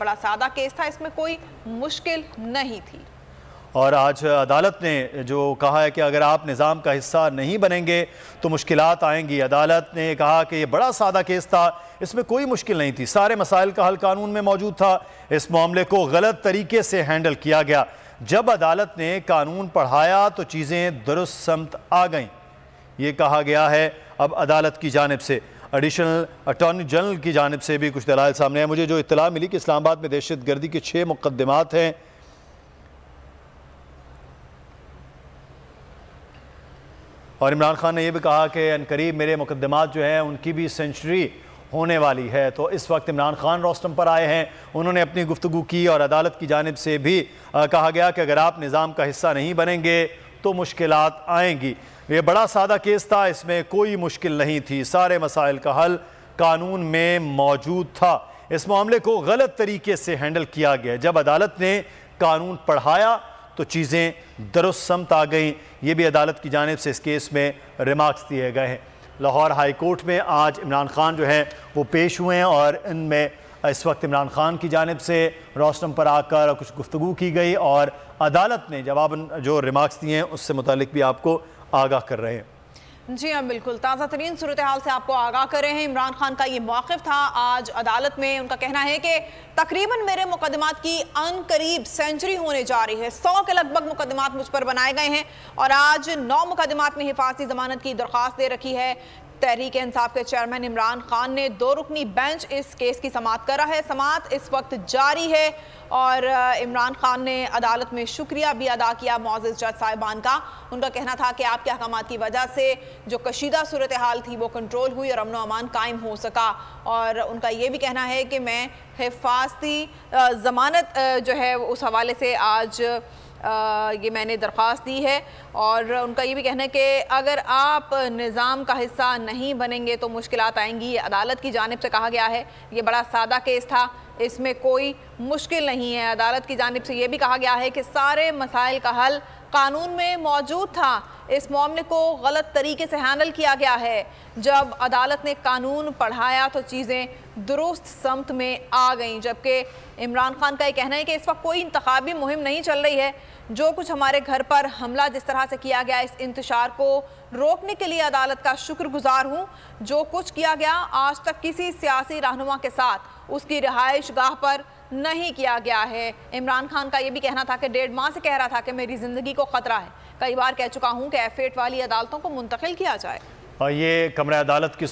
बड़ा सादा केस था, इसमें कोई मुश्किल नहीं थी। और आज अदालत ने जो कहा है कि अगर आप निज़ाम का हिस्सा नहीं बनेंगे तो मुश्किलात आएंगी। अदालत ने कहा कि ये बड़ा सादा केस था, इसमें कोई मुश्किल नहीं थी, सारे मसाइल का हल कानून में मौजूद था। इस मामले को गलत तरीके से हैंडल किया गया। जब अदालत ने कानून पढ़ाया तो चीज़ें दुरुस्त समत आ गईं, ये कहा गया है। अब अदालत की जानिब से एडिशनल अटॉर्नी जनरल की जानिब से भी कुछ दलाइल सामने हैं। मुझे जो इत्तला मिली कि इस्लामाबाद में दहशत गर्दी के 6 मुकदमात हैं और इमरान खान ने यह भी कहा कि अनकरीब मेरे मुकदमात जो हैं उनकी भी सेंचुरी होने वाली है। तो इस वक्त इमरान खान रोस्टम पर आए हैं, उन्होंने अपनी गुफ्तगू की और अदालत की जानिब से भी कहा गया कि अगर आप निज़ाम का हिस्सा नहीं बनेंगे तो मुश्किलात आएंगी। ये बड़ा सादा केस था, इसमें कोई मुश्किल नहीं थी, सारे मसाइल का हल कानून में मौजूद था। इस मामले को गलत तरीके से हैंडल किया गया। जब अदालत ने कानून पढ़ाया तो चीज़ें दुरुस्त समत आ गईं। ये भी अदालत की जानिब से इस केस में रिमार्क्स दिए गए हैं। लाहौर हाई कोर्ट में आज इमरान खान जो हैं वो पेश हुए हैं और इनमें इस वक्त इमरान खान की जानिब से रोस्टम पर आकर कुछ गुफ्तगू की गई और अदालत ने जवाबन जो रिमार्क्स दिए हैं उससे मुतालिक भी आपको आगाह कर रहे हैं। जी हाँ, बिल्कुल ताज़ा तरीन सूरत हाल से आपको आगाह कर रहे हैं। इमरान खान का ये मौक़िफ़ था आज अदालत में। उनका कहना है कि तकरीबन मेरे मुकदमात की अनकरीब सेंचुरी होने जा रही है। 100 के लगभग मुकदमात मुझ पर बनाए गए हैं और आज 9 मुकदमात में हिफाजती ज़मानत की दरख्वास्त दे रखी है। तहरीक इंसाफ के चेयरमैन इमरान खान ने 2 रुकनी बेंच इस केस की समाअत करा है। समाअत इस वक्त जारी है और इमरान खान ने अदालत में शुक्रिया भी अदा किया मुअज़्ज़ज़ जज साहिबान का। उनका कहना था कि आपके अहकामात की वजह से जो कशीदा सूरत हाल थी वो कंट्रोल हुई और अमन व अमान कायम हो सका। और उनका ये भी कहना है कि मैं हिफाजती ज़मानत जो है उस हवाले से आज ये मैंने दरख्वास्त दी है। और उनका ये भी कहना है कि अगर आप निज़ाम का हिस्सा नहीं बनेंगे तो मुश्किलात आएंगी। ये अदालत की जानिब से कहा गया है। ये बड़ा सादा केस था, इसमें कोई मुश्किल नहीं है। अदालत की जानिब से ये भी कहा गया है कि सारे मसाइल का हल कानून में मौजूद था। इस मामले को गलत तरीके से हैंडल किया गया है। जब अदालत ने कानून पढ़ाया तो चीज़ें दुरुस्त समत में आ गईं। जबकि इमरान खान का ये कहना है कि इस वक्त कोई इंतखाबी मुहिम नहीं चल रही है। जो कुछ हमारे घर पर हमला जिस तरह से किया गया, इस इंतशार को रोकने के लिए अदालत का शुक्रगुजार हूँ। जो कुछ किया गया आज तक किसी सियासी रहनुमा के साथ उसकी रिहाइश गाह पर नहीं किया गया है। इमरान खान का ये भी कहना था कि 1.5 माह से कह रहा था कि मेरी ज़िंदगी को ख़तरा है। कई बार कह चुका हूँ कि F8 वाली अदालतों को मुंतकिल किया जाए। और ये कमरा अदालत की